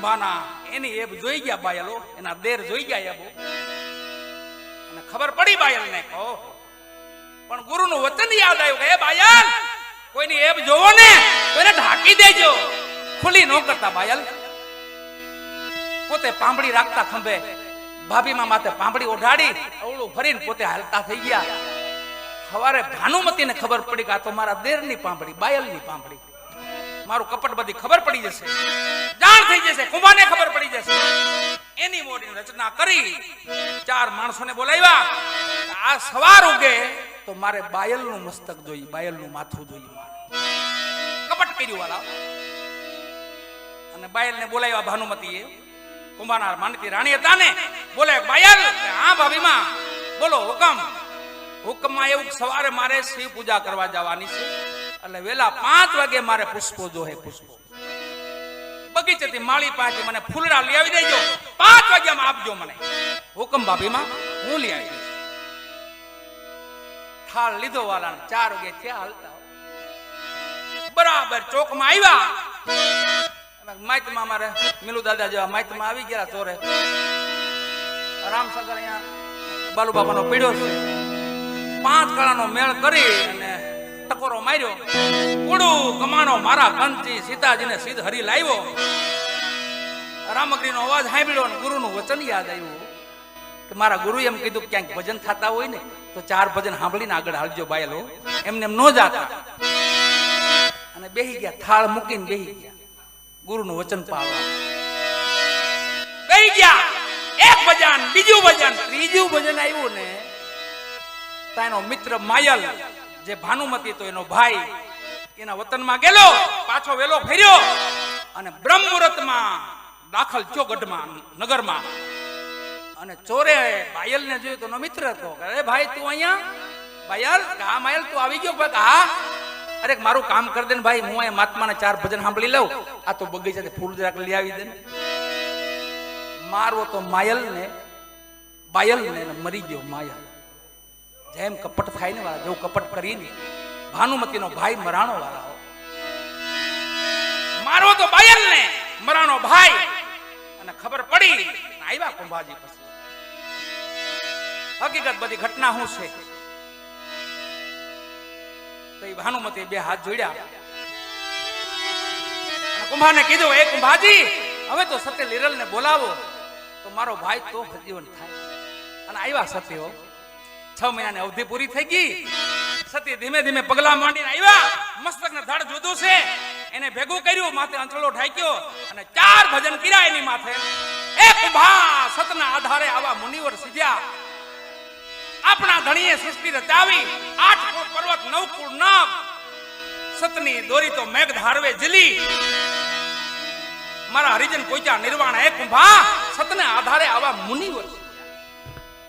બાના એની એબ જોઈ ગયા બાયલો, એના દેર જોઈ ગયા એબો, અને ખબર પડી બાયલ ને કહો, પણ ગુરુનું વચન યાદ આવ્યું કે એ બાયલ કોઈની એબ જોવો ને તો એને ઢાંકી દેજો, ખુલ્લી ન કરતા. બાયલ પોતે પાંબડી રાખતા ખંભે, ભાભીમાં માથે પાંબડી ઓઢાડી અવળું ફરીને પોતે હાલતા થઈ ગયા. સવારે ભાનુમતીને ખબર પડી કે આ તો મારા દેરની પાંબડી, બાયલની પાંબડી, મારું કપટ બધી ખબર પડી જશે, જાણ થઈ જશે, કુંભાને ખબર પડી જશે. એની મોટી રચના કરી 4 માણસોને બોલાવ્યા. આ સવાર ઉગે તો મારે બાયલનું મસ્તક જોઈ, બાયલનું માથું જોઈ. કપટ કર્યું વાલા. અને બાયલને બોલાવ્યા. ભાનુમતીએ કુંભાના માનતી રાણી હતા ને, બોલે બાયલ, હા ભાભીમાં બોલો હુકમ. હુકમમાં એવું સવારે મારે શિવ પૂજા કરવા જવાની છે, એટલે વેલા 5 વાગે મારે પુષ્પો જોહે. પુષ્પો બગીચેથી માળી પાસે મને ફૂલડા લઈ આવી દેજો, 5 વાગ્યામાં આપજો મને. હુકમ ભાભીમાં, હું લઈ આવી. થાળ લીધો વાલા, 4 વાગે થયા હાલતા. બરાબર ચોકમાં આવ્યા. માઇતમાં મારે મિલુ દાદા જેવા માઇતમાં આવી ગયા ચોરે. રામસાગર અહીંયા બાલુ બાબાનો પીડ્યો છે. 5 કળાનો મેળ કરી અને ટકોરો માર્યો. કુડું કમાણો મારા કંચી સીતાજીને સીધ હરી લાવ્યો. રામગરીનો અવાજ સાંભળ્યો અને ગુરુનું વચન યાદ આવ્યું કે મારા ગુરુએ એમ કીધું કે ક્યાંક ભજન થતા હોય ને તો 4 ભજન સાંભળીને આગળ હાલજો બાયલો, એમને એમ ન જાતા. અને બેહી ગયા, થાળ મૂકીને બેહી ગયા ગુરુનું વચન પાળવા. બેહી ગયા. એક ભજન, બીજું ભજન, ત્રીજું ભજન આવ્યું ને તો એનો મિત્ર માયલ જે ભાનુમતી તો એનો ભાઈ એના વતનમાં ગયેલો, પાછો વેલો ફેર્યો અને બ્રહ્મ મુહૂર્તમાં દાખલ થયો ગઢમાં, નગરમાં. અને ચોરે બાયલને જોયું તો એનો મિત્ર હતો. અરે ભાઈ તું અહીંયા? બાયલ, હા માયલ તું આવી ગયો? હા. અરે મારું કામ કરી દે ને ભાઈ, હું અહીંયા મહાત્માને 4 ભજન સાંભળી લઉં, આ તો બગીચાથી ફૂલ જરાક લઈ આવી દે ને. મારવો તો માયલ ને, બાયલ ને મરી ગયો માયલ. જેમ કપટ થાય ને વાળા, જેવું કપટ કરીને ભાનુમતીનો ભાઈ મરાણો વાળા. મારવો તો બાયલ ને, મરાણો ભાઈ. અને ખબર પડી આવ્યા કુંભાજી પછી. હકીકત બધી ઘટના શું છે તો એ ભાનુમતી 2 હાથ જોડ્યા. કુંભાને કીધું, એ કુંભાજી હવે તો સત્ય લીરલ ને બોલાવો તો મારો ભાઈ તો સજીવન થાય. અને આવ્યા સત્યો. 6 મહિનાની અવધિ પૂરી થઈ ગઈ. સતી ધીમે ધીમે પગલા માંડીને આવ્યા. મસ્તકને ધડ જુદું છે, એને ભેગું કર્યું, માથે અંચળો ઢાંક્યો અને 4 ભજન કર્યા એની માથે. એ કુંભા સતના આધારે આવા મુનિવર સીધ્યા. આપણા ધણીએ સૃષ્ટિ રચાવી. 8 કોટ પર્વત, 9 કુળ નાગ. સતની દોરી તો મેઘ ધારવે જલી. મારા હરિજન પહોંચ્યા નિર્વાણ. એ કુંભા સતને આધારે આવા મુનિવર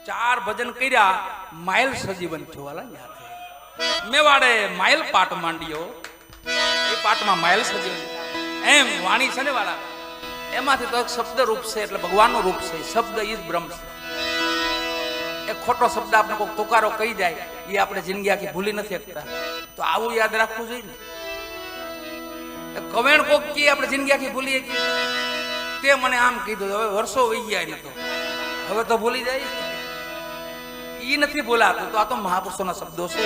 4 ભજન કર્યા. માયલ સજીવન થવાલા. મેવાડે માયલ પાટ માંડ્યો. એ પાટમાં માયલ સજીવન. એમ વાણી છે ને વાળા, એમાંથી તો એક શબ્દ રૂપ છે, એટલે ભગવાનનું રૂપ છે. શબ્દ ઈજ બ્રહ્મ છે. એક ખોટો શબ્દ આપણે કોઈ તુકારો કહી જાય, એ આપણે જિંદગી આખી ભૂલી નથી શકતા. તો આવું યાદ રાખવું જોઈએ ને. કવેણ કોક કી આપણે જિંદગી આખી ભૂલીએ કે તે મને આમ કીધું, હવે વર્ષો વહી ગયા નતો, હવે તો ભૂલી જાય. ઈ નથી બોલાતું. તો આ તો મહાપુરુષોના શબ્દો છે.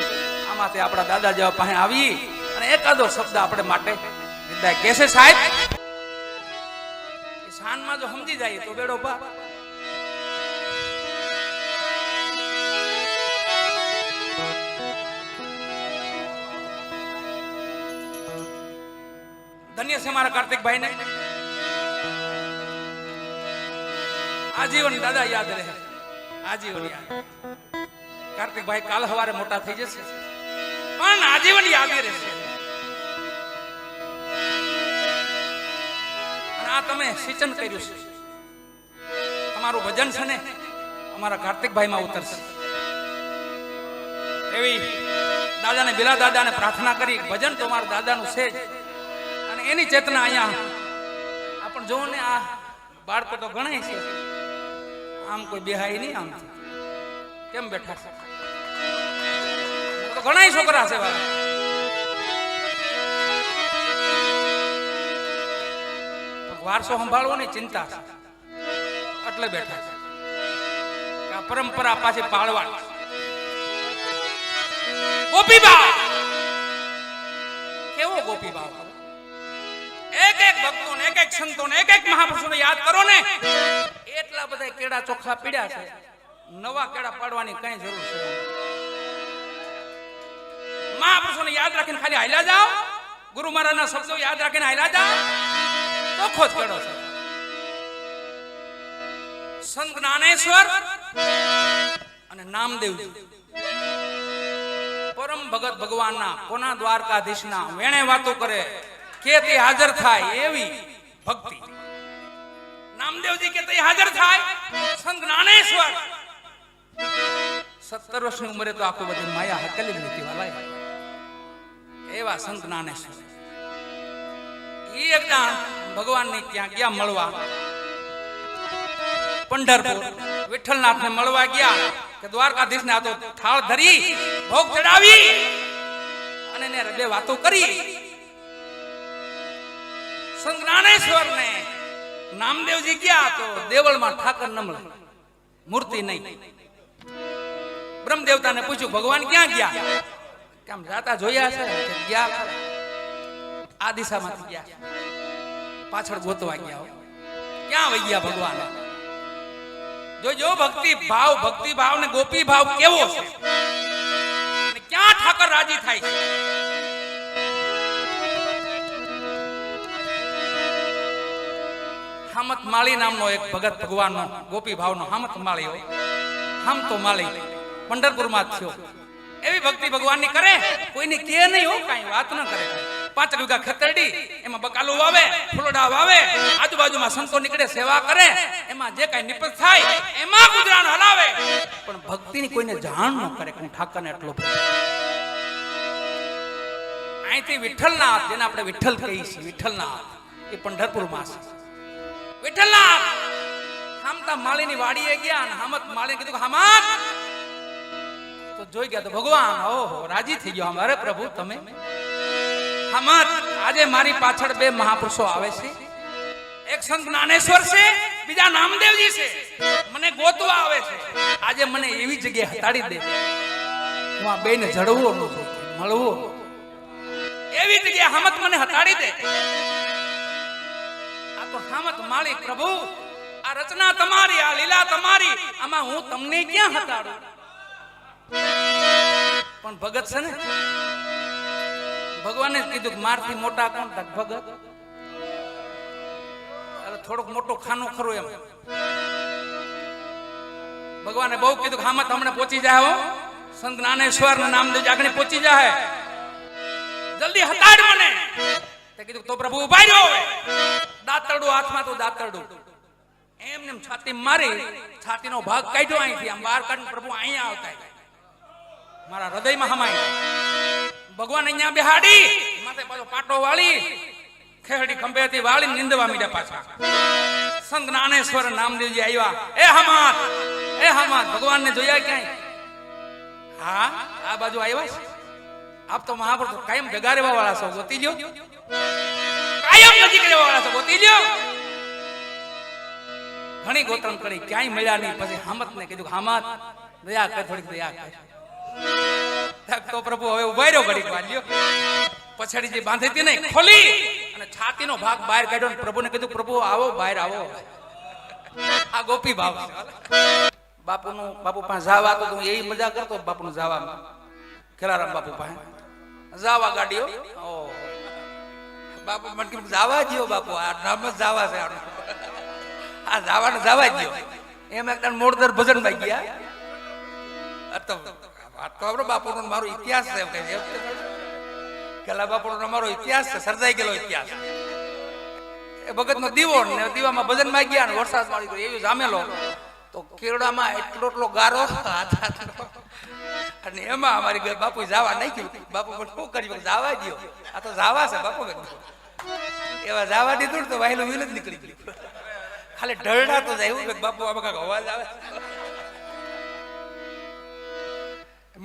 આમાંથી આપણા દાદા જેવા પાસે આવી અને એકાદો શબ્દ આપણે માટે કહેશે સાહેબ. શાનમાં જો સમજી જાય તો બેડો પાર. ધન્ય છે મારા કાર્તિકભાઈ ને. આજીવન દાદા યાદ રહે, આજીવન યાદ. કાર્તિકભાઈ કાલ સવારે મોટા થઈ જશે પણ આજીવન યાદ રહેશે. અને આ તમે સિંચન કર્યું છે, તમારું ભજન છે ને અમારા કાર્તિકભાઈ માં ઉતરશે. એવી દાદાને, બિલા દાદાને પ્રાર્થના કરી. ભજન તો મારા દાદાનું છે જ, અને એની ચેતના અહીંયા આપણ જોવો ને. આ બાળકો તો ગણાય છે, આમ કોઈ બેહાય નહીં. આમ કેમ બેઠા છે? તો ઘણા છોકરા છે વાળા. વારસો સંભાળવાની ચિંતા છે એટલે બેઠા છે કે આ પરંપરા પાછી પાળવાની. ગોપીબા કેવો ગોપીબા, એક એક ભક્તોને, એક એક સંતોને, એક એક મહાપુરુષોને યાદ કરો ને, એટલા બધા કેળા ચોખ્ખા પીડ્યા છે. નવા કેળા પાડવાની કઈ જરૂર છે? મહાપુરુષોને યાદ રાખીને ખાલી હાલ્યા જાઓ, ગુરુ મહારાજના શબ્દો યાદ રાખીને હાલ્યા જાઓ, ચોખ્ખો જ કેળો છે. સંત જ્ઞાનેશ્વર અને નામદેવજી પરમ ભગત ભગવાનના કોના દ્વારકાધીશના વેણે વાતો કરે કે તે હાજર થાય એવી ભક્તિ. નામદેવજી કે તે હાજર થાય. સંત જ્ઞાનેશ્વર 17 વર્ષની ઉંમરે તો આખું બધી માયા હકલી લીધી વાલા. એવા સંત જ્ઞાનેશ્વર એ એકદમ ભગવાનને ત્યાં ગયા મળવા. પંઢરપુર વિઠ્ઠલનાથને મળવા ગયા કે દ્વારકાધીશને આ તો થાળ ધરી ભોગ ચડાવી અને એને બે વાતો કરી. સંત જ્ઞાનેશ્વરને નામદેવજી ગયા તો દેવળમાં ઠાકર ન મળે, મૂર્તિ નહીં. બ્રહ્મ દેવતાને પૂછ્યું ભગવાન ક્યાં ગયા? કેમ જાતા જોયા છે? ગયા આ દિશામાંથી ગયા, પાછળ ગોતવા ગયા. ક્યાં વહી ગયા ભગવાન? જોજો ભક્તિ ભાવ ને ગોપી ભાવ કેવો છે, ક્યાં ઠાકર રાજી થાય છે. હામત માળી નામનો એક ભગત ભગવાનનો ગોપી ભાવનો હામત માળી હોય, હામ તો માળી પંઢરપુરમાં જ થયો. એવી ભક્તિ ભગવાનની કરે, કોઈને કે નહીં હો, કાંઈ વાત ન કરે. 5 વીઘા ખેતરડી, એમાં બકાલું વાવે, ફૂલડા વાવે, આજુબાજુમાં સંતો નીકળે, સેવા કરે, એમાં જે કાંઈ નિપજ થાય એમાં ગુજરાન હલાવે. પણ ભક્તિની કોઈને જાણ ન કરે કે હું ઠાકરને એટલો અહીંથી વિઠ્ઠલનાથ, જેને આપણે વિઠ્ઠલ કહીએ છીએ, વિઠ્ઠલનાથ એ પંઢરપુરમાં છે. વિઠ્ઠલનાથ હામતા માળીની વાડીએ ગયા અને હામત માળીને કીધું હામત તો જોઈ ગયા તો ભગવાન ઓહો રાજી થઈ ગયો. અરે પ્રભુ તમે હામત, આજે મારી પાછળ 2 મહાપુરુષો આવે છે, એક સંત જ્ઞાનેશ્વર છે, બીજા નામદેવજી છે, મને ગોતવા આવે છે. આજે મને એવી જગ્યાએ હતાડી દે, હું આ બેને જડવો ન મળવો, એવી જગ્યાએ હામત મને હતાડી દે. આ તો હામત માળી પ્રભુ, આ રચના તમારી, આ લીલા તમારી, આમાં હું તમને ક્યાં હતાડું? પણ ભગત છે ને, ભગવાને જ કીધું કે મારથી મોટા કોણ? ભગત. થોડોક મોટો ખાનો ખરો એમ. ભગવાને બહુ કીધું કે હામત હમણાં પહોંચી જાય હો, સંત જ્ઞાનેશ્વર ના નામદેવ આગળ પહોંચી જાય, જલ્દી હતાડ મને. તે કીધું તો પ્રભુ ઉભા રહ્યો, દાતરડું હાથમાં તો દાતરડું એમને છાતી મારી, છાતીનો ભાગ કાઢ્યો અહીંથી, આમ બહાર કાઢીને પ્રભુ અહીંયા આવતા મારા હૃદયમાં હમાય. ભગવાન અહીંયા બેહાડી, માથે પાછો પાટો વાળી, ખેરડી ખંભેથી વાળી નિંદવા મીડ્યા પાછા. સંત જ્ઞાનેશ્વર નામદેવજી આવ્યા. એ હમાત ભગવાનને જોયા ક્યાંય? હા આ બાજુ આવ્યા છે. આપ તો મહાપુરુષ કાયમ ભેગા રહેવા વાળા છો, ગોતી લ્યો. કાયમ નજીક રહેવા વાળા છો, ગોતી લ્યો. ઘણી ગોતણ કરી, ક્યાંય મળ્યા નહીં. પછી હામતને કીધું હામત દયા કર, થોડીક દયા કર. તો પ્રભુ હવે ઉભા રહ્યો, ઘડીક વાર લ્યો. પછાડી જે બાંધી હતી ને ખોલી અને છાતીનો ભાગ બહાર કાઢ્યો ને પ્રભુને કીધું પ્રભુ આવો, બહાર આવો. આ ગોપી ભાવ. બાપુ પાસે જાવા તો એ મજા કરતો, બાપુનું જાવામાં ખેલારામ બાપુ પાસે જાવા ગાડીઓ. બાપુ મને કીધું જાવા જ્યો બાપુ, આ નામ જ જાવા છે, આ જાવાને જાવા જ્યો. એમ એક મોડદર ભજનમાં ગયા. તો આપણો બાપુનો મારો ઇતિહાસ છે, કેલા બાપુનો મારો ઇતિહાસ છે, સર્જાઈ ગયેલો ઇતિહાસ. એ ભગતનો દીવો ને દીવામાં ભજનમાં ગયા ને વરસાદ મારી ગયો, એવું જામેલો તો કેરડામાં એટલો ગારો અને એમાં અમારી બાપુ જાવા નાખ્યું. બાપુ શું કર્યું? જાવા દો, આ તો જાવા છે બાપુ. એવા જાવા દીધું તો વાહેલું વિલ જ નીકળી ગયું. ખાલી ઢળડા તો જાય એવું બાપુ આમાં કાંઈક અવાજ આવે.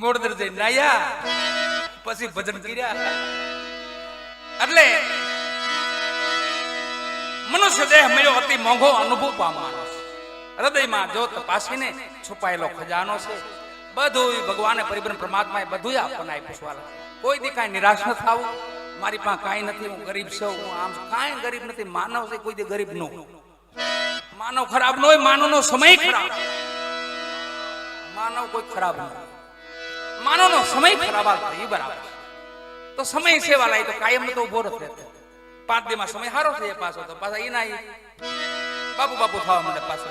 મોડદર જઈ નાયા, પછી ભજન કર્યા. એટલે મનુષ્ય દેહ મળ્યો અતિ મોંઘો અનુભવ પામવાનો છે. હૃદયમાં જો તપાસીને છુપાયેલો ખજાનો છે. બધું ભગવાને પરિબ્રહ્મ પરમાત્માએ બધું આપણને આપ્યું છે. કોઈ દી કાંઈ નિરાશ ન થવું. મારી પાસે કાંઈ નથી, હું ગરીબ છું, હું આમ કાંઈ ગરીબ નથી. માનવ છે, કોઈ દી ગરીબ ન હોય. માનવ ખરાબ ન હોય, માનવનો સમય ખરાબ. માનવ કોઈ ખરાબ ન હોય, માનવનો સમય ખરાબ આવતો એ બરાબર. તો સમય સેવા લાય તો કાયમ તો ઉભો રહેતો. 5 દીમાં સમય સારો થઈ પાછો તો પાછા એના બાપુ બાપુ થવા માંડે પાછો.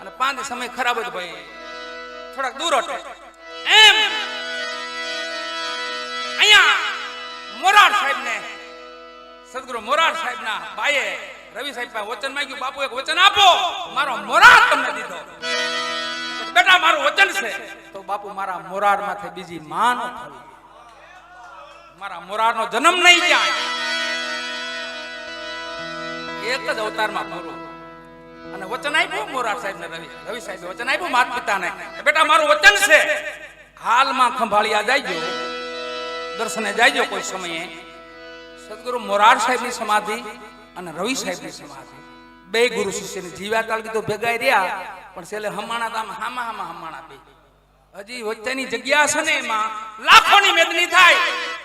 અને 5 દી સમય ખરાબ હોય તો ભાઈ થોડાક દૂર હટે. એમ અહીંયા મોરાર સાહેબ ને સદગુરુ મોરાર સાહેબ ના ભાઈએ રવિ સાહેબ પાસે વચન માંગ્યું, બાપુ એક વચન આપો, મારો મોરાર તમને દીધો. બેટા મારું વચન છે. તો બાપુ મારા મોરાર માંથી બીજી માં ન થવી, મારા મોરાર નો જન્મ નહીં જાય. એક જ અવતારમાં પૂરું. અને વચન આપ્યું મોરાર સાહેબ ને રવિ સાહેબ વચન આપ્યું માતા પિતાને, બેટા મારું વચન છે, હાલમાં ખંભાળિયા જાયજો, દર્શને જાયજો કોઈ સમયે. સદગુરુ મોરાર સાહેબની સમાધિ અને રવિ સાહેબની સમાધિ બે ગુરુ શિષ્યની જીવાતાળ કીધું ભેગા રહ્યા, પણ છેલ્લે હમાણા તામ હામા હમાણા બે. હજી વચ્ચેની જગ્યા છે ને એમાં લાખોની મેદની થાય,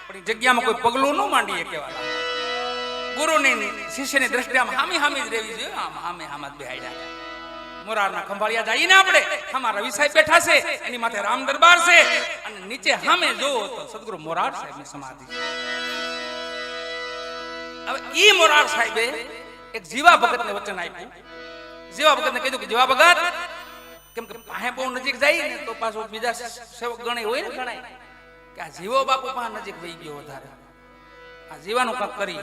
પણ એ જગ્યામાં કોઈ પગલું ન માંડીએ કેવાલા. ગુરુની શિષ્યની દ્રષ્ટિમાં હામી જ રહેવી જોઈએ. હામે જ બેહાડ્યા. મોરારના ખંભાળિયા જઈને આપણે આમાં રવિ સાહેબ બેઠા છે, એની માથે રામ દરબાર છે, અને નીચે સામે જોવો તો સદગુરુ મોરાર સાહેબની સમાધિ. હવે ઈ મોરાર સાહેબે એક જીવા ભગતને વચન આપ્યું. જીવા ભગતને કીધું કે જીવા ભગત, કેમ કે પાસે બહુ નજીક જાય ને તો પાછું બીજા સેવક ગણે હોય ને ગણાય કે આ જીવો બાપુ પાસે નજીક વહી ગયો વધારે, આ જીવાનું કાંક કરી.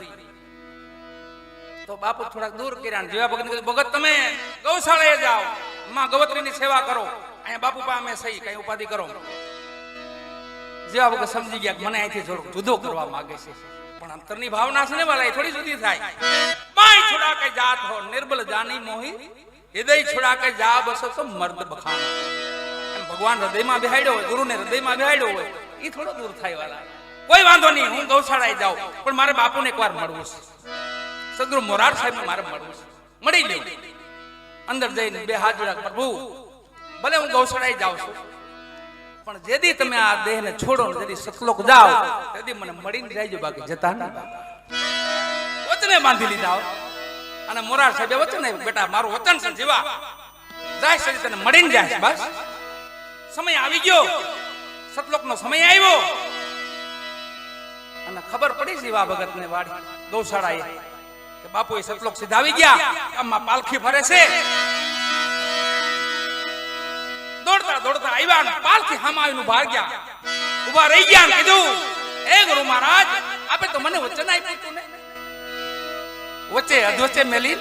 તો બાપુ થોડાક દૂર કર્યા. જીવા ભગત કીધું ભગત તમે ગૌશાળાએ જાઓ, માં ગવત્રીની સેવા કરો, અહીંયા બાપુ પાસે અમે સહી કઈ ઉપાધિ કરો. જીવા ભગત સમજી ગયા કે મને અહીંથી થોડુંક જુદો કરવા માંગે છે, પણ અંતરની ભાવના છે ને વાલા થોડી જુદી થાય. પાય છોડા કે જાત હો નિર્બલ જાની મોહી, હૃદય છોડા કે જા બસ તો મર્દ બખાન. એમ ભગવાન હૃદયમાં બેહાડ્યો હોય, ગુરુને હૃદયમાં બેહાડ્યો હોય, એ થોડો દૂર થાય વાલા. કોઈ વાંધો નહીં, હું ગૌશાળાએ જાઉં, પણ મારે બાપુને એકવાર મળવું છે. સદગુરુ મોરાર સાહેબને મારે મળવું છે. મળી લઉં. અંદર જઈને બે હાથ જોડા, પ્રભુ ભલે હું ગૌશાળાએ જાઉં છું, પણ જેદી તમે આ દેહને છોડો ને જેદી સતલોક જાઓ તેદી મને મળીને જાયજો, બાકી જતા નહીં. વચને બાંધી લીધા. અને મોરાર સાહેબે વચન આપ્યું, બેટા મારું વચન છે, જીવા જાય છે તને મળીને જાય. બસ સમય આવી ગયો, સતલોકનો સમય આવ્યો. અને ખબર પડી જીવા ભગતને વાડી ગૌશાળાએ કે બાપુ એ સતલોક સીધા આવી ગયા. ગામમાં પાલખી ફરે છે. દોડતા દોડતા આવ્યા, પાલખી હામાં આવીને ઉભા ગયા. ઉભા રહી ગયા, કીધું એ ગુરુ મહારાજ આપે તો મને વચન આપ્યું હતું ને. વચ્ચે અધવચ્ચે મેલી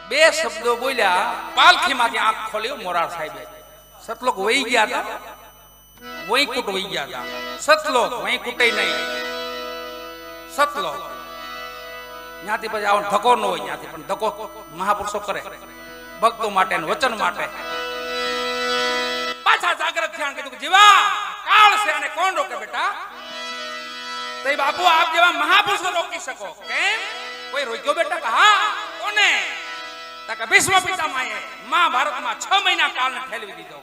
બે શબ્દો બોલ્યા. પાલખીમાંથી આંખ ખોલ્યો મોરાર સાહેબે. સતલોક વહી ગયા હતા, વૈકુટ વહી ગયા હતા. સતલોક વૈકુટે નહીં, સતલોક. ત્યાંથી પછી આવો ધક્કો ન હોય, ત્યાંથી પણ ધક્કો મહાપુરુષો કરે ભક્તો માટે વચન માટે. પાછા જાગૃત થયા, કીધું જીવા કાળ છે અને કોણ રોકે બેટા? તો બાપુ આપ જેવા મહાપુરુષો રોકી શકો. કેમ? કોઈ રોક્યો બેટા? હા. કોને? તકે ભીષ્મ પિતામહે મહાભારતમાં 6 મહિના કાળને ઠેલવી દીધો.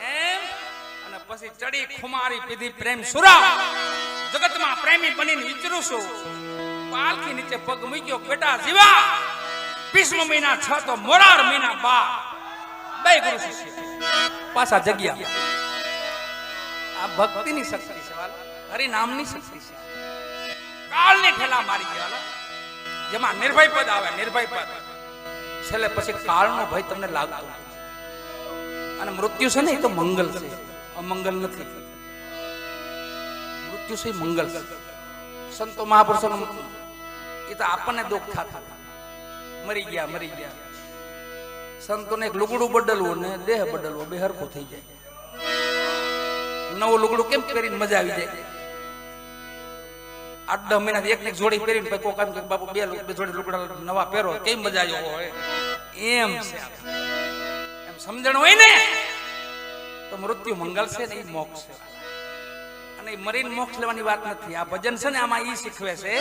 એમ અને પછી ચડી ખુમારી પીધી પ્રેમ સુરા, જગતમાં પ્રેમી બનીને વિચરું છું. પાલખી નીચે પગ મૂક્યો, બેટા જીવા ભીષ્મ મહિના 6 તો મોરાર મહિના 12. બે ગુરુ શિષ્ય પાછા જગ્યા. આ ભક્તિની શક્તિ છે, હરિ નામની શક્તિ છે. કાળને ઠેલા મારી ગયા. જેમાં નિર્ભય પદ આવે, નિર્ભય પદ છેલ્લે પછી કાળનો ભય તમને લાગતો. અને મૃત્યુ છે ને એ તો મંગલ છે, અમંગલ નથી. મૃત્યુ છે મંગલ છે. સંતો મહાપુરુષો એ તો આપણને દુઃખ થતા, મરી ગયા. સંતોને એક લુગડું બદલવું ને દેહ બદલવો બે હરખું થઈ જાય. નવું લુગડું કેમ પહેરીને મજા આવી જાય? 8-10 મહિનાથી એક જોડી પહેરીને પછી કોકામ કે બાપુ બે જોડી લુગડા નવા પહેરો, કેમ મજા આવ્યો હોય? એમ છે. એમ સમજણ હોય ને તો મૃત્યુ મંગલ છે ને એ મોક્ષ છે. અને મરીને મોક્ષ લેવાની વાત નથી. આ ભજન છે ને આમાં ઈ શીખવે છે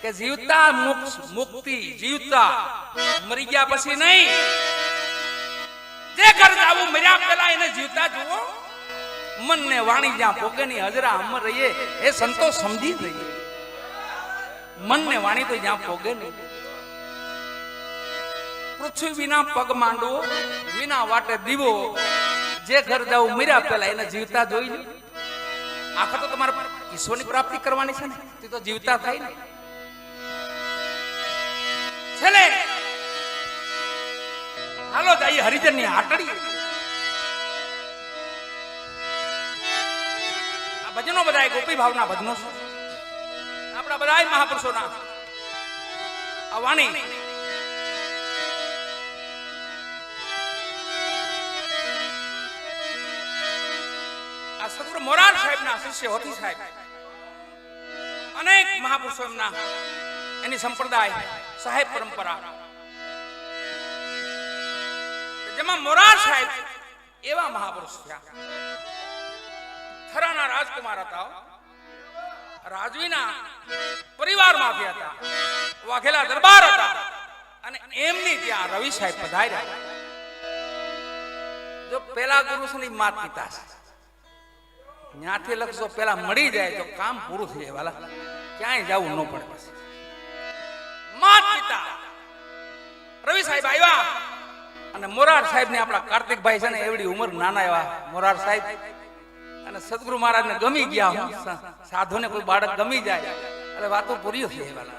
કે જીવતા મોક્ષ મુક્તિ, જીવતા મરી ગયા પછી નહીં. જે ઘર જાવું મર્યા પહેલા એને જીવતા જુઓ. મન ને વાણી જ્યાં પોગે ની હજરા અમર રહીએ એ સંતો સમજી જઈએ. મન ને વાણી તો જ્યાં પોગે નહીં. પૃથ્વી વિના પગ માંડવો, વિના વાટે દીવો. જે ઘર જાવું મર્યા પહેલા એને જીવતા જોઈ લો. આખા તો તમારે ઈશ્વરની પ્રાપ્તિ કરવાની છે ને, તે તો જીવતા થાય ને. છેલ્લે હાલો જઈએ હરિજન ની હાટડી. આ ભજનો બધા ગોપી ભાવના ભજનો છે. આપણા બધા મહાપુરુષોના આ વાણી આ સદગુરુ મોરાર સાહેબ ના શિષ્ય હોતી સાહેબ અનેક મહાપુરુષો એમના એની સંપ્રદાય સાહેબ પરંપરા, જેમાં મોરાર સાહેબ એવા મહાપુરુષ થયા. થરાના રાજકુમાર હતા, રાજવીના પરિવારમાંથી હતા, વાઘેલા દરબાર હતા. અને એમની ત્યાં રવિ સાહેબ પધાર્યા. જો પેલા ગુરુની માત પિતા છે, ત્યાંથી લખજો પેલા મળી જાય તો કામ પૂરું થઈ જાય. વાલા ક્યાંય જવું ન પડે. પછી માત પિતા રવિ સાહેબ આવ્યા અને મોરાર સાહેબ ને આપણા કાર્તિકભાઈ છે ને એવડી ઉંમર નાના એવા મોરાર સાહેબ અને સદગુરુ મહારાજ ને ગમી ગયા. સાધુ ને કોઈ બાળક ગમી જાય એટલે વાતો પૂરી થઈ જાય.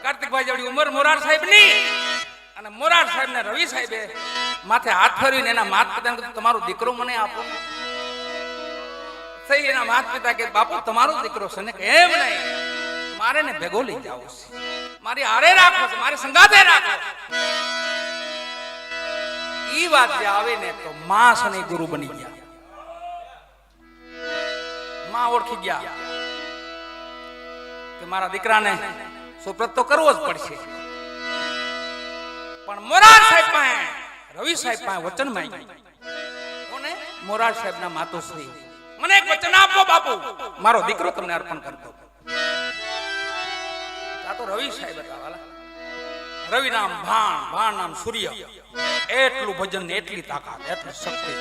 કાર્તિકભાઈ જેવડી ઉંમર મોરાર સાહેબ ની અને મોરાર સાહેબ ને રવિ સાહેબે માથે હાથ ફેરવીને એના માત પિતાને કીધું તમારો દીકરો મને આપો. એના માત પિતા કે બાપુ તમારો દીકરો છે ને. એમ નહીં, મારે ને ભેગો લઈ જાવ છે, મારી હારે રાખો છે, મારી સંગાતે રાખો. ઈ વાત જે આવે ને તો માં અને ગુરુ બની ગયા. માં ઓળખી ગયા કે મારા દીકરાને સુપ્રત તો કરવો જ પડશે. પણ મોરાર સાહેબ પાસે રવિ સાહેબ પાસે વચન માંગ્યું. કોને? મોરાર સાહેબ ના માતુશ્રી, મને એક વચન આપો બાપુ, મારો દીકરો તમને અર્પણ કરતો. આ તો રવિ સાહેબ હતા વાલા. રવિ નામ ભાણ, ભાણ નામ સૂર્ય. એટલું ભજન ને એટલી તાકાત, એટલી શક્તિ,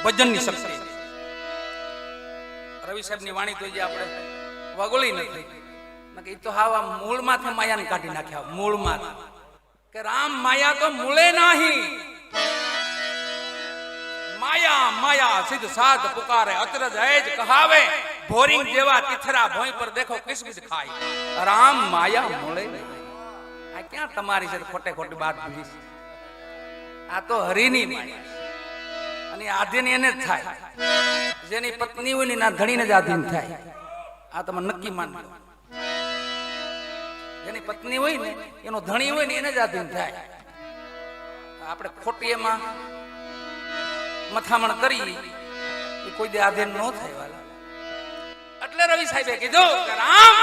ભજનની શક્તિ. રવિ સાહેબ ની વાણી તો જે આપણે વગોળી નથી. એ તો હાવા મૂળમાંથી માયાને કાઢી નાખ્યા. મૂળમાંથી કે રામ માયા તો મૂળે નહીં. માયા માયા સિદ્ધ સાધ પુકારે, અચરજ હૈજ કહાવે. ભોરિંગ જેવા તિથરા ભોંય પર દેખો કિસમિસ ખાય. રામ માયા મૂળે નહીં. આ ક્યાં તમારી છે ખોટે ખોટી વાત ભૂલી છે. આ તો હરિની માયા અને આધીન એને જ થાય. જેની પત્ની હોય ને ના ધણીને જ આધીન થાય. આ તમે નક્કી માનો. જેની પત્ની હોય ને એનો ધણી હોય ને એને જ આધીન થાય. આપણે ખોટી એમાં મથામણ કરી એ કોઈ દે આધીન ન થાય વાલા. એટલે રવિ સાહેબે કીધું કે રામ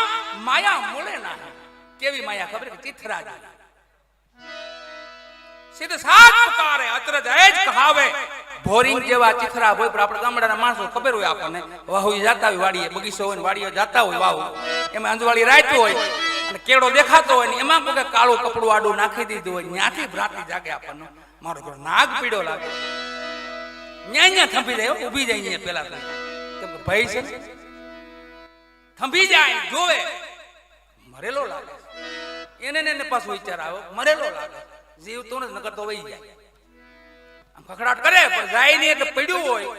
માયા મૂળે ના. કેવી માયા ખબર કે ચિથરા સિદ્ધ સાત પુકારે, અચરજ હૈજ કહાવે. ભોરિંગ જેવા ચિથરા હોય. પણ આપણે ગામડાના માણસો ખબર હોય આપણને, વાહુ જાતા હોય વાડીએ, બગીચો હોય વાડીએ જાતા હોય, વાહુ એમાં અંજવાળી રાત હોય અને કેળો દેખાતો હોય ને એમાં કોઈ કાળું કપડું આડું નાખી દીધું હોય. ત્યાંથી ભ્રાંતિ જાગે આપણને, મારો થોડો નાગ પીડો લાગે. ન્યા થંભી જાય, ઉભી જાય પેલા કેમ કે ભાઈ છે થંભી જાય, જોવે મરેલો લાગે. એને પાછું વિચાર આવ્યો મરેલો લાગે. જીવતો ને નકર તો વહી જાય. આમ ખખડાટ કરે પણ જાય નહીં એટલે પડ્યું હોય.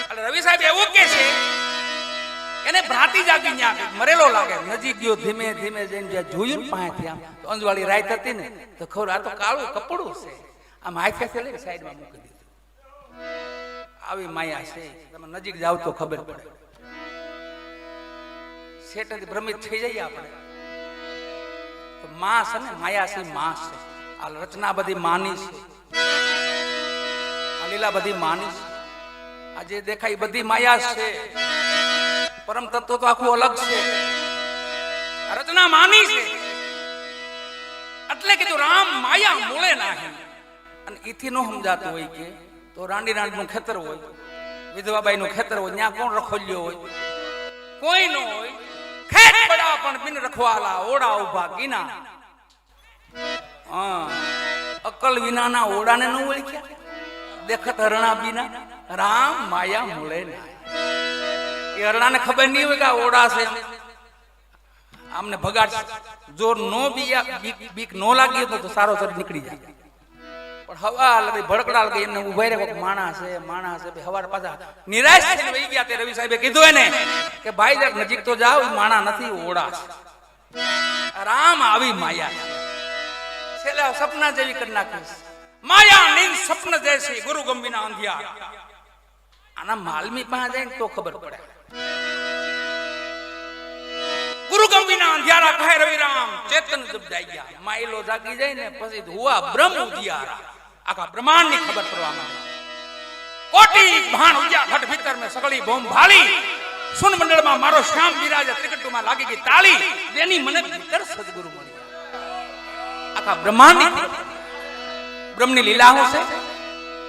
એટલે રવિ સાહેબ એવું કે છે એને ભ્રાંતિ જાગી ન્યા મરેલો લાગે. નજીક ગયો, ધીમે ધીમે જઈને જ્યાં જોયું ને પાસેથી આમ તો અંજવાળી રાત હતી ને તો ખબર આ તો કાળું કપડું છે. આમ હાથે લઈને સાઈડમાં મૂકી દીધું. આવી માયા છે. તમે નજીક જાવ તો ખબર પડે. શેઠથી ભ્રમિત થઈ જઈએ આપણે. તો માં છે ને માયા છે, માં છે. આ રચના બધી માની છે, આ લીલા બધી માની છે. આ જે દેખાય બધી માયા છે. પરમ તત્વ તો આખું અલગ છે. આ રચના માની છે. એટલે કીધું રામ માયા મૂળે નાહી. અને ઈથી નો સમજાતું હોય કે તો રાંડી રાંડ નું ખેતર હોય, વિધવાબાઈ નું ખેતર હોય, ત્યાં કોણ રખોલ્યો હોય. કોઈ નો હોય ખેત બડા પણ બિન રખવાલા ઓડા ઉભા ગીના અકલ વિનાના ઓડાને ન ઓળખ્યા દેખત હરણા બીના રામ માયા મૂળે ના એ હરણાને ખબર નહીં હોય કે આ ઓડા છે આમને ભગાડ જોર નો બીક નો લાગી તો સારો સર નીકળી જાય પણ હવા લગી ભડકડા લગી એમને ઉભા રહે કોક માણસ છે હવાર પાછા નિરાશ થઈને વહી ગયા તે રવિ સાહેબે કીધું એને કે ભાઈ જરા નજીક તો જાવ માણા નથી ઓડા છે રામ આવી માયા છેલ્લે સપના જેવી કરી નાખીશ માયા નીંદ સપન જૈસી ગુરુ ગંભીના અંધિયા આના માલમી પાસે જાય તો ખબર પડે ગુરુ ગંભીના અંધિયારા કહે રવિરામ ચેતન જબ જાગ્યા માયલો જાગી જાય ને પછી હુઆ બ્રહ્મ ઉજિયારા આખા બ્રહ્માંડ ની ખબર પડવા માંડે કોટી ભાણ ઉજ્યા ઘટ ભીતર મે સગળી બોમ ભાળી સુન મંડળ માં મારો શ્યામ બિરાજે ત્રિકટુ માં લાગી ગઈ તાળી તેની મને ભીતર સદગુરુ મળી આખા બ્રહ્માંડ ની બ્રહ્મ ની લીલા હું છે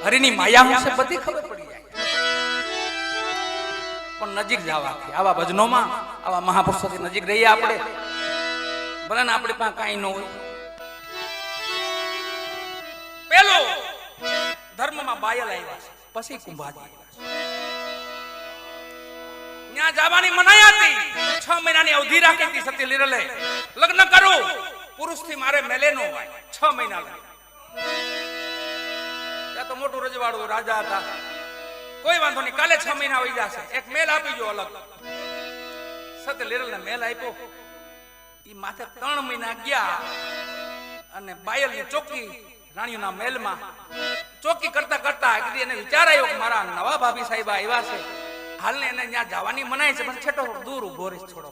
હરિની માયા હું છે બધી ખબર પડી જાય પણ નજીક જવાથી આવા ભજનોમાં આવા મહાપુરુષોથી નજીક રહીએ આપણે ભલે ને આપણી પાસે કાંઈ ન હોય પેલો ધર્મમાં બાયલ આવ્યા છે પછી કુંભાજી ત્યાં જવાની મનાઈ હતી 6 મહિનાની અવધિ રાખી હતી સતી લીરલે લગ્ન કરું પુરુષથી મારે મેલે નો હોય 6 મહિના લાગે ત્યાં તો મોટું રજવાડું રાજા હતા કોઈ વાંધો નહીં કાલે 6 મહિના વહી જશે એક મેલ આપી જો અલગ સતી લીરલને મેલ આપ્યો ઈ માથે 3 મહિના ગયા અને બાયલની ચોકી રાણીઓના મહેલમાં ચોકી કરતા કરતા આગળ એને વિચાર આવ્યો કે મારા નવા ભાભી સાહેબ આવ્યા છે હાલને એને ત્યાં જવાની મનાય છે પણ છેટો દૂર ઉભો રહી થોડો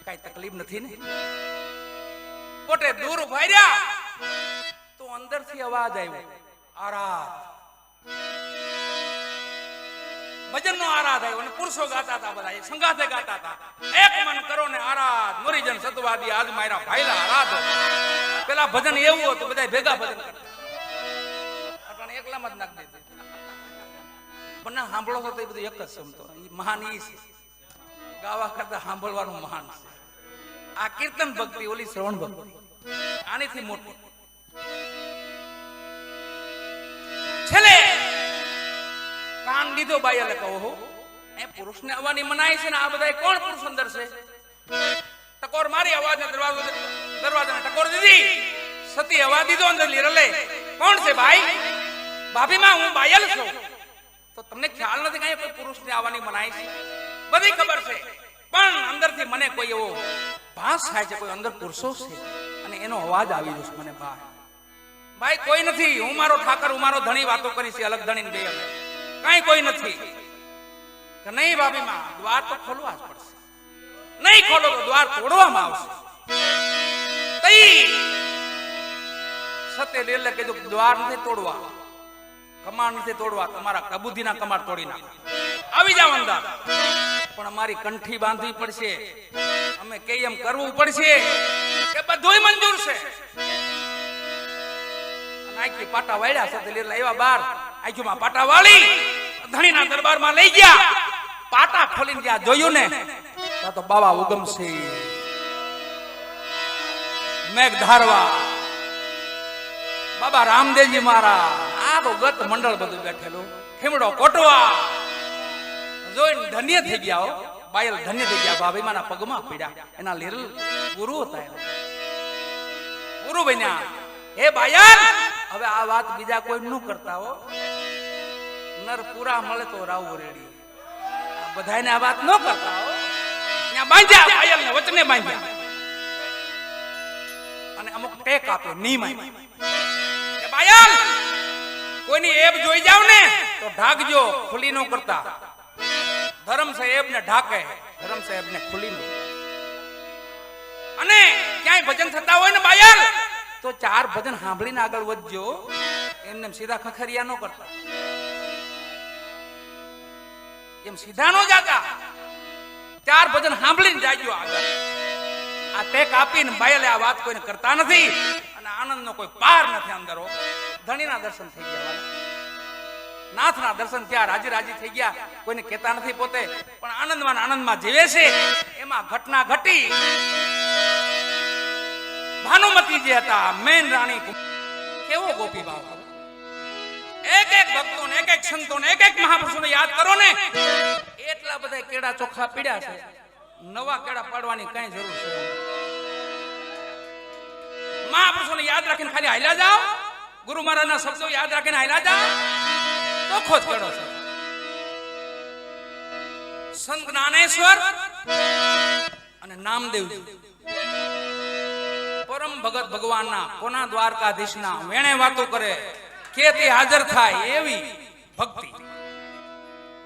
કઈ તકલીફ નથી ને પોતે દૂર ઉભા રહ્યા તો અંદરથી અવાજ આવ્યો આરાધ ભજનનો આરાધ આવ્યો અને પુરુષો ગાતા હતા બધા સંગાથે ગાતા હતા એક મન કરો ને આરાધ મોરીજન સતવાદી આજ મારા ભાઈલા આરાધ પેલા ભજન એવું હતું બધા ભેગા ભજન કરતા અટાણે એકલામાં જ નાખી દીધું પણ ના સાંભળો છો તો એ બધું એક જ સમતો એ મહાન ઈ છે ગાવા કરતા સાંભળવાનું મહાન છે આ કીર્તન ભક્તિ ઓલી શ્રવણ ભક્તિ આનીથી મોટી છેલ્લે કાન દીધો બાયલે કહો એ પુરુષને આવવાની મનાઈ છે ને આ બધા કોણ પુરુષ અંદર છે ટકોર મારી અવાજને દરવાજાને ટકોર દીધી સતી અવાજ દીધો અંદર લીરલે કોણ છે ભાઈ ભાભી માં હું બાયલ છું તો તમને ખ્યાલ નથી કે કોઈ પુરુષને આવવાની મનાઈ છે બધી ખબર છે પણ અંદરથી મને કોઈ એવો ભાસ થાય છે કોઈ અંદર પુરુષો છે અને એનો અવાજ આવી રહ્યો છે મને બહાર ભાઈ કોઈ નથી હું મારો ઠાકર હું મારો ધણી વાતો કરી છે અલગ ધણી બે કઈ કોઈ નથી કે નહીં ભાભી માં દ્વાર તો ખોલવા જ પડશે નહીં ખોલો તો દ્વાર તોડવામાં આવશે તઈ સતે લીરલે કીધું દ્વાર નથી તોડવા કમાડ નથી તોડવા તમારા કબૂધીના કમાડ તોડી નાખો આવી જાવ અંદર પણ અમારી કંઠી બાંધવી પડશે અમે કે એમ કરવું પડશે કે બધુંય મંજૂર છે આખી પાટા વાળ્યા સાથે લીરલે આવ્યા બાર આખીમાં પાટા વાળી ધણીના દરબારમાં લઈ ગયા પાટા ખોલીને જ્યાં જોયું ને ત્યાં તો બાવા ઉગમસિંહ મેઘ ધારવા બાબા રામદેવજી મારા આખો ગત મંડળ બધું બેઠેલું ખીમડો કોટવા જોઈને ધન્ય થઈ ગયા હો બાયલ ધન્ય થઈ ગયા ભાભી માના પગમાં પીડ્યા એના લીરલ ગુરુ હતા ગુરુ બન્યા હે બાયલ હવે આ વાત બીજા કોઈ ન કરતા હો નર પૂરા મળે તો રાવ રેડી બધાને આ વાત ન કરતા હો ત્યાં બાંધ્યા બાયલ ને વચને બાંધ્યા અને અમુક ટેક આપે નિયમ કે બાયલ કોઈની એબ જોઈ જાવ ને તો ઢાકજો ખુલી ન કરતા ધર્મ સાહેબ ને ઢાકે ધર્મ સાહેબ ને ખુલી ન અને ક્યાંય ભજન થતા હોય ને બાયલ તો 4 ભજન સાંભળીને આગળ વધજો એમને સીધા ખખરિયા ન કરતા એમ સીધા નો જાતા 4 ભજન સાંભળીને જાજો આગળ આ ટેક આપીને બાયલે આ વાત કોઈને કરતા નથી અને આનંદનો કોઈ પાર નથી અંદરો ધણીના દર્શન થઈ ગયા નાથના દર્શન થયા, રાજી રાજી થઈ ગયા. કોઈને કહેતા નથી પોતે, પણ આનંદમાં આનંદમાં જીવે છે. એમાં ઘટના ઘટી. ભાનુમતી જે હતા મેન રાણી, કેવો ગોપી ભાવ. એક એક ભક્તોને, એક એક સંતોને, એક એક મહાપુરુષોને યાદ કરો ને, એટલા બધા કેળા ચોખ્ખા પીડ્યા છે. નવા કેળા પાડવાની કઈ જરૂર છે? મહાપુરુષોને યાદ રાખીને ખાલી હાલ્યા જાઓ, ગુરુ મહારાજના શબ્દો યાદ રાખીને હાલ્યા જાઓ, ચોખ્ખો જ કેળો છે. સંત જ્ઞાનેશ્વર અને નામદેવજી પરમ ભગત ભગવાનના, કોના દ્વારકાધીશના વેણે વાતો કરે કે તે હાજર થાય એવી ભક્તિ.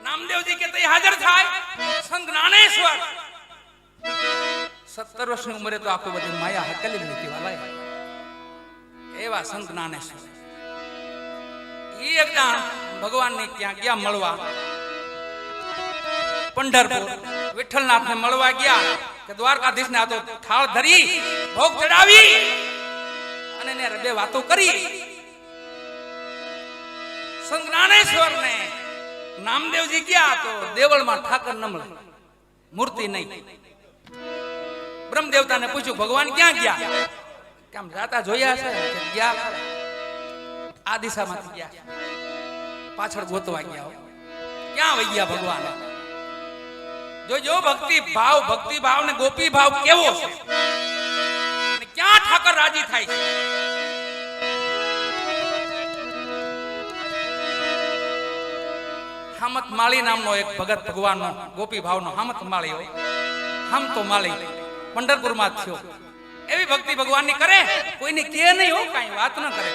નામદેવજી કે તે હાજર થાય. સંત જ્ઞાનેશ્વર 17 વર્ષની ઉંમરે તો આખું બધી માયા હકેલી લીધી વાલા. એવા સંત જ્ઞાનેશ્વર એકદમ ભગવાનને ત્યાં ગયા મળવા. પંઢરપુર વિઠ્ઠલનાથને મળવા ગયા કે દ્વારકાધીશને આ તો થાળ ધરી ભોગ ચડાવી અને એને બે વાતો કરી. સંત જ્ઞાનેશ્વર ને નામદેવજી ગયા તો દેવળમાં ઠાકર ન મળે, મૂર્તિ નહીં. બ્રહ્મદેવતાને પૂછ્યું ભગવાન ક્યાં ગયા? કેમ જાતા જોયા છે? ગયા આ દિશામાંથી ગયા, પાછળ ગોતવા ગયા. ક્યાં વહી ગયા ભગવાન? જોજો ભક્તિ ભાવ ને ગોપી ભાવ કેવો છે, ક્યાં ઠાકર રાજી થાય છે. હામત માળી નામનો એક ભગત ભગવાનનો ગોપી ભાવનો હામત માળી હોય, હમ તો માળી પંઢરપુરમાં થયો. એવી ભક્તિ ભગવાનની કરે, કોઈને કે નહીં હો, કાંઈ વાત ન કરે.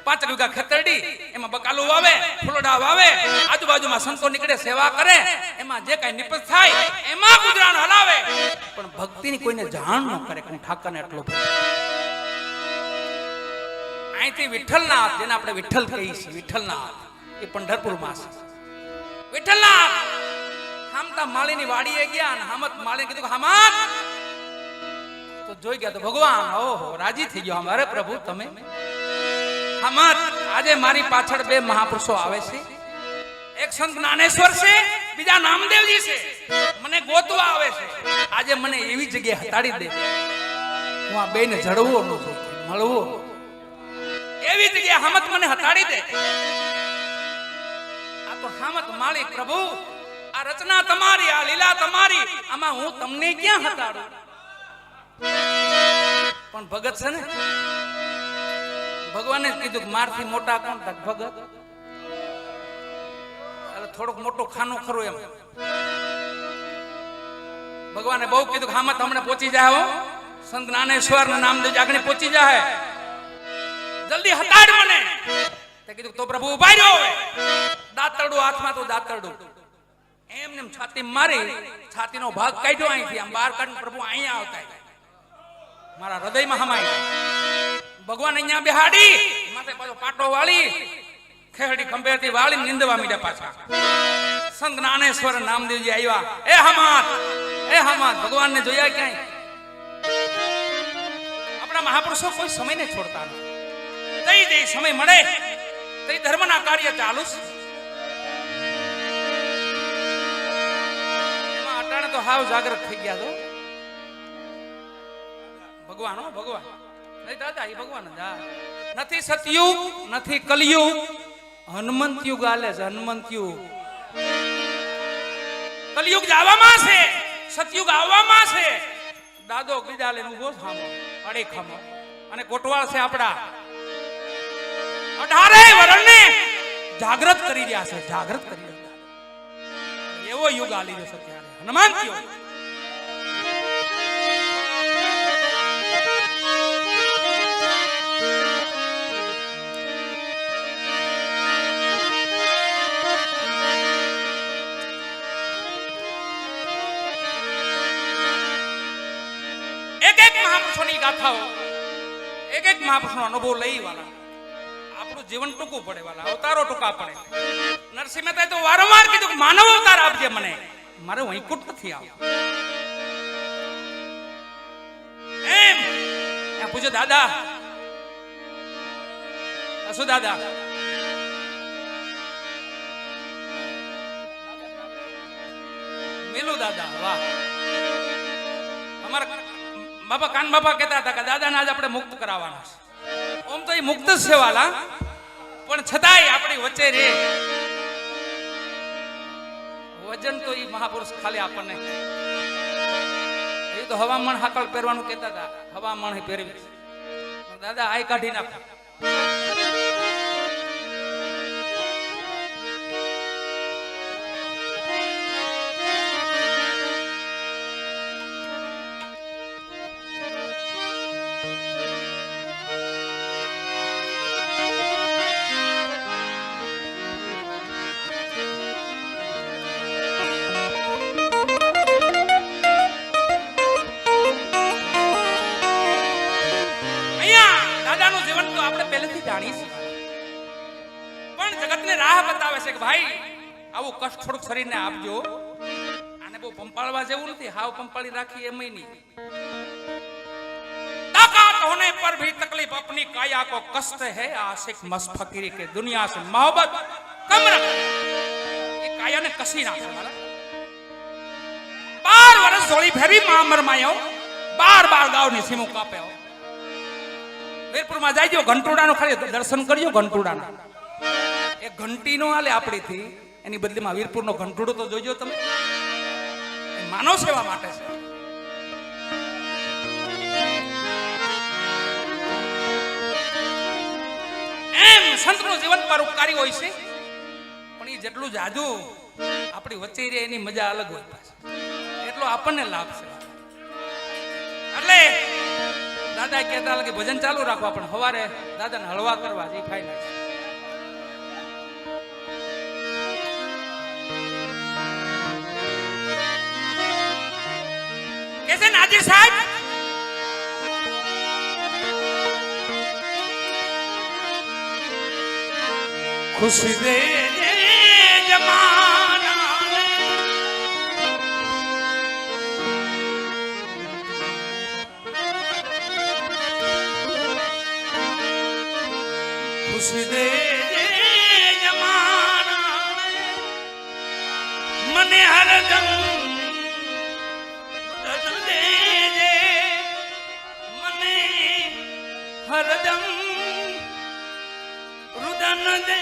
5 વીઘા ખેતરડી, એમાં બકાલું વાવે, ફૂલડા વાવે, આજુબાજુમાં સંતો નીકળે, સેવા કરે, એમાં જે કાંઈ નિપજ થાય એમાં ગુજરાન હલાવે. પણ ભક્તિની કોઈને જાણ ન કરે કે હું ઠાકરને એટલો અહીંથી વિઠ્ઠલનાથ, જેને આપણે વિઠ્ઠલ કહીએ છીએ, વિઠ્ઠલનાથ એ પંઢરપુરમાં છે. વિઠ્ઠલનાથ હામતા માળીની વાડીએ ગયા અને હામત માળીને કીધું હામત તો જોઈ ગયા તો ભગવાન ઓહો રાજી થઈ ગયો. અરે પ્રભુ તમે હામત, આજે મારી પાછળ 2 મહાપુરુષો આવે છે, એક સંત જ્ઞાનેશ્વર છે, બીજા નામદેવજી છે, મને ગોતવા આવે છે. આજે મને એવી જગ્યાએ હટાડી દે, હું આ બેને જડવો ન મળવો, એવી જગ્યાએ હામત મને હટાડી દે. આ તો હામત માળી પ્રભુ, આ રચના તમારી, આ લીલા તમારી, આમાં હું તમને ક્યાં હટાડું? પણ ભગત છે ને, ભગવાને કીધું કે મારથી મોટા કોણ? ભગત. થોડોક મોટો ખાનો ખરો એમ. ભગવાને બહુ કીધું કે હામત હમણાં પહોંચી જાય હો, સંત જ્ઞાનેશ્વર ના નામદેવ આગળ પહોંચી જાય, જલ્દી હટાડ મને. તે કીધું તો પ્રભુ ઉભા રહ્યો, દાંતરડું હાથમાં તો દાંતરડું એમને છાતી મારી, છાતીનો ભાગ કાઢ્યો અહીંથી આમ બહાર કાઢીને પ્રભુ અહીંયા આવતા મારા હૃદયમાં હમાય. ભગવાન અહીંયા બેહાડી, માથે પાછો પાટો વાળી, ખેહડી ખંભેરથી વાળી નિંદવા મીડ્યા પાછા. સંત જ્ઞાનેશ્વર નામદેવજી આવ્યા. એ હમાત ભગવાનને જોયા ક્યાંય? આપણા મહાપુરુષો કોઈ સમયને છોડતા નથી. જઈ સમય મળે તઈ ધર્મના કાર્ય ચાલુ છે. એમાં અટાણે તો હાવ જાગૃત થઈ ગયા છો ભગવાન. ભગવાન નહીં દાદા, એ ભગવાન જ. નથી સતયુગ, નથી કલયુગ, હનુમંત યુગ આલે છે. હનુમંત યુગ, કલયુગ આવવામાં છે, સતયુગ આવવામાં છે. દાદો બીજા લઈને ઉભો સામો અડે ખમો, અને કોટવાળ છે આપડા 18 વર્ષને જાગૃત કરી રહ્યા છે, જાગૃત કરી રહ્યા. એવો યુગ આલી રહ્યો છે ત્યારે હનુમંત યુગ. મહાપુરુષોની ગાથાઓ, એક એક મહાપુરુષનો અનુભવ લઈ વાળા આપણું જીવન ટૂંકું પડે, વાળા અવતારો ટૂંકા પડે. નરસિંહ મહેતાએ તો વારંવાર કીધું કે માનવ અવતાર આપજે મને, મારે વૈકુંઠ નથી આવવું. એમ પૂછો દાદા, શું દાદા મેલુ દાદા વાહ. અમારા બાબા કાન બાબા કહેતા હતા કે દાદાને આજ આપણે મુક્ત કરાવવાના છે. ઓમ તો એ મુક્ત જ છે વાલા, પણ છતાંય આપણી વચ્ચે રે વજન તો એ મહાપુરુષ ખાલી આપણને એ તો હવામાન હાકળ પહેરવાનું કહેતા હતા. હવામાન પહેરવી દાદા આઈ કાઢી નાખો. પણ જગતને રાહ બતાવે છે કે ભાઈ આવું કષ્ટ થોડુંક શરીરને આપજો. આને બહુ પંપાળવા જેવું નથી, હાવ પંપાળી રાખી એમ નહીં. ताकत होने पर भी तकलीफ अपनी काया को कष्ट है आशिक मस्त फकीरी के दुनिया से मोहब्बत कम रख. ये काया ने कसी नाखे वाला 12 વર્ષ જોડી ફેરી મામર માયો 12 ગાવની સીમો કાપ્યો. વીરપુર માં જાયજો ઘંટોડાનો ખાલી દર્શન કરજો. ઘંટોડાનો એક ઘંટી નો હાલે આપણીથી, એની બદલીમાં વીરપુર નો ઘંટોડો તો જોજો તમે. માનવ સેવા માટે છે. એમ સંતનું જીવન પરોપકારી હોય છે, પણ એ જેટલું જાદુ આપણી વચ્ચે રહે એની મજા અલગ હોય એટલો આપણને લાભ છે. એટલે દાદા કહેતા કે ભજન ચાલુ રાખવા, પણ સવારે દાદાને હળવા કરવા જે ફાઈનલ છે. કે છે નાજી સાહેબ ખુશી દે જમાના ખુશી દે જમાના મને હરદમ દે મને હરદમ રુદન દે.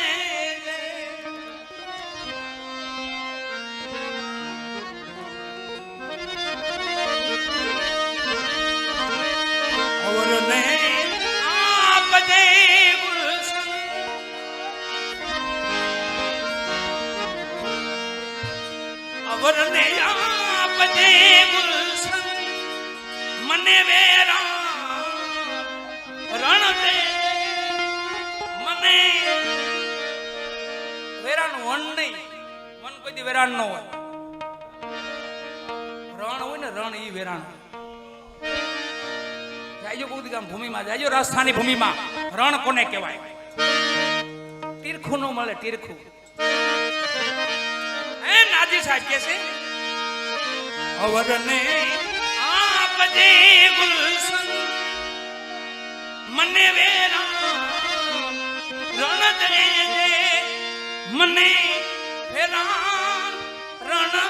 વરને આપજે ગુલશન મને વેરા રણ દે. મને વેરાનું વન નહીં, વન કોઈ દી વેરાન નો હોય. રણ હોય ને રણ ઈ વેરાન. જાયજો કોઈ દી ભૂમિમાં જાયજો, રાજસ્થાની ભૂમિમાં રણ કોને કહેવાય? તીરખું નો મળે, તીરખું. નાજી સાહેબ કે છે અવરને આપજે ગુલશન મને વેરા રણ દે મને વેરા રણ દે.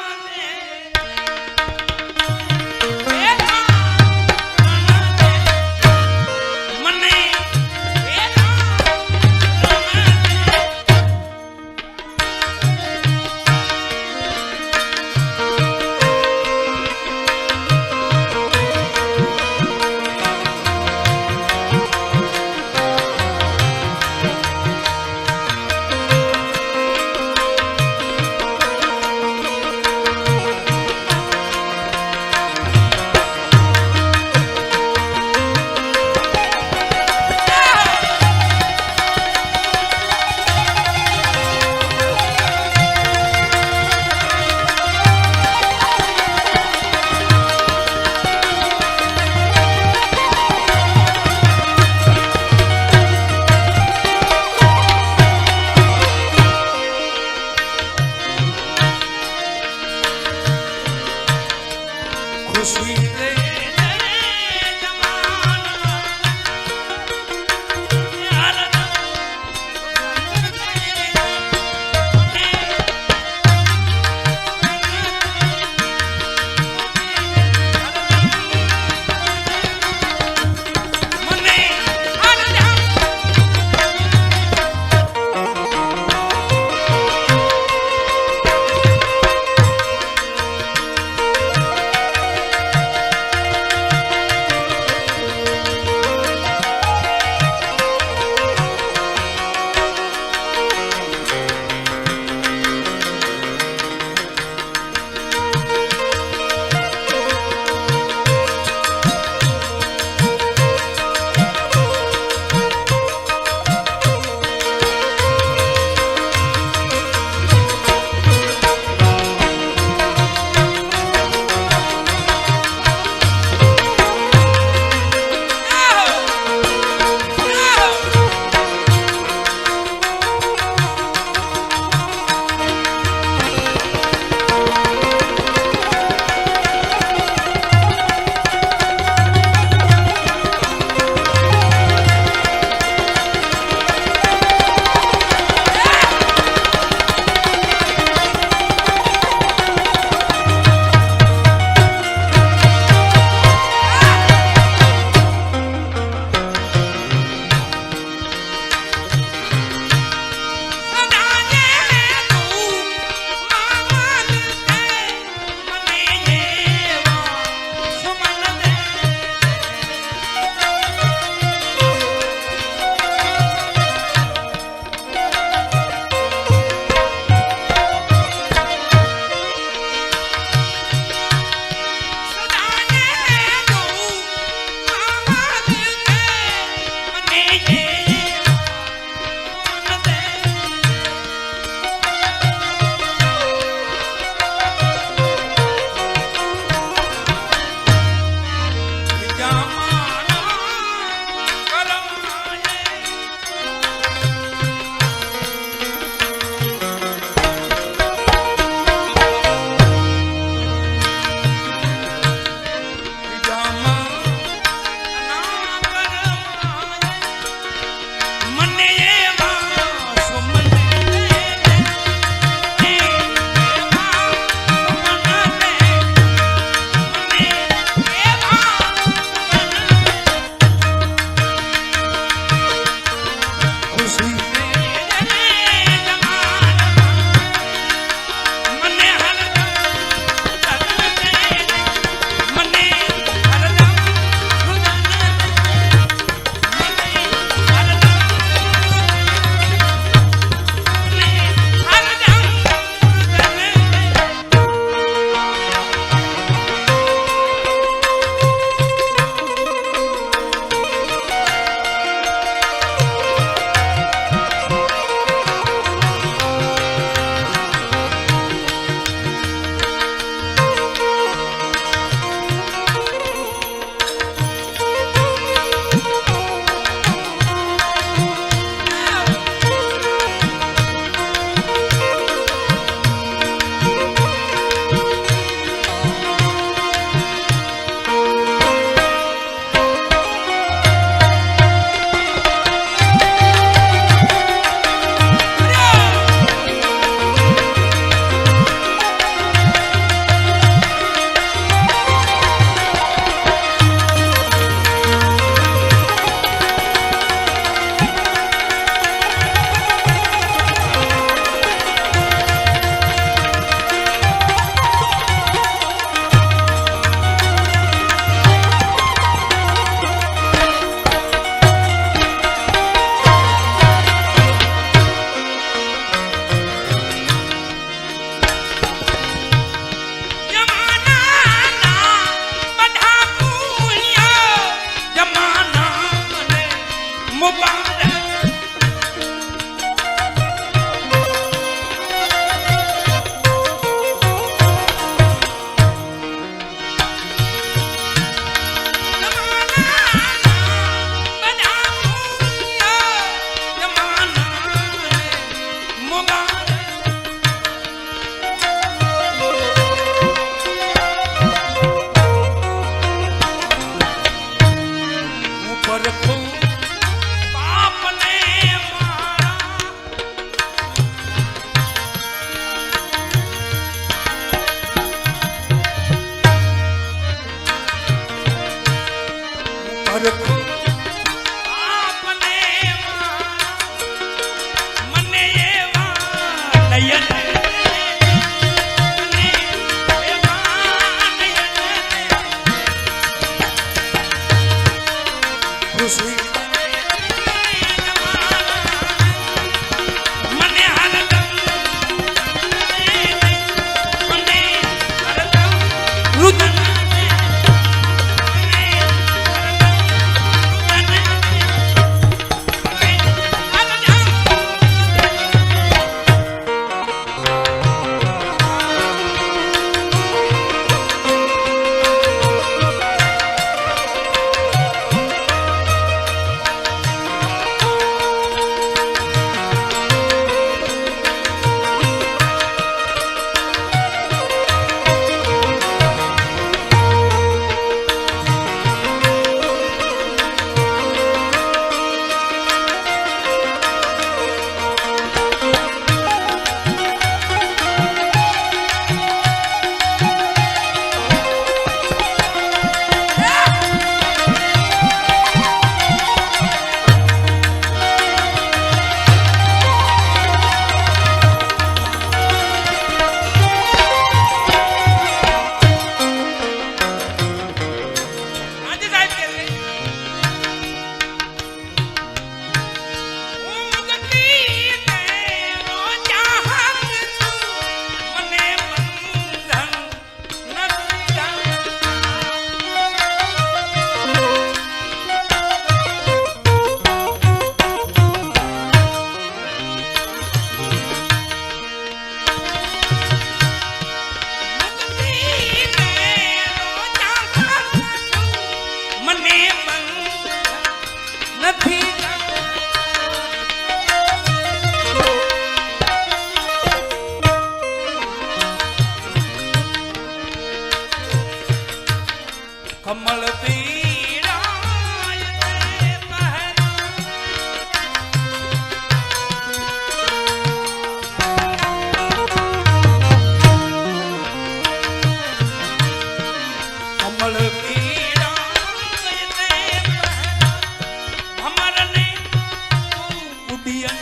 ઉડિયન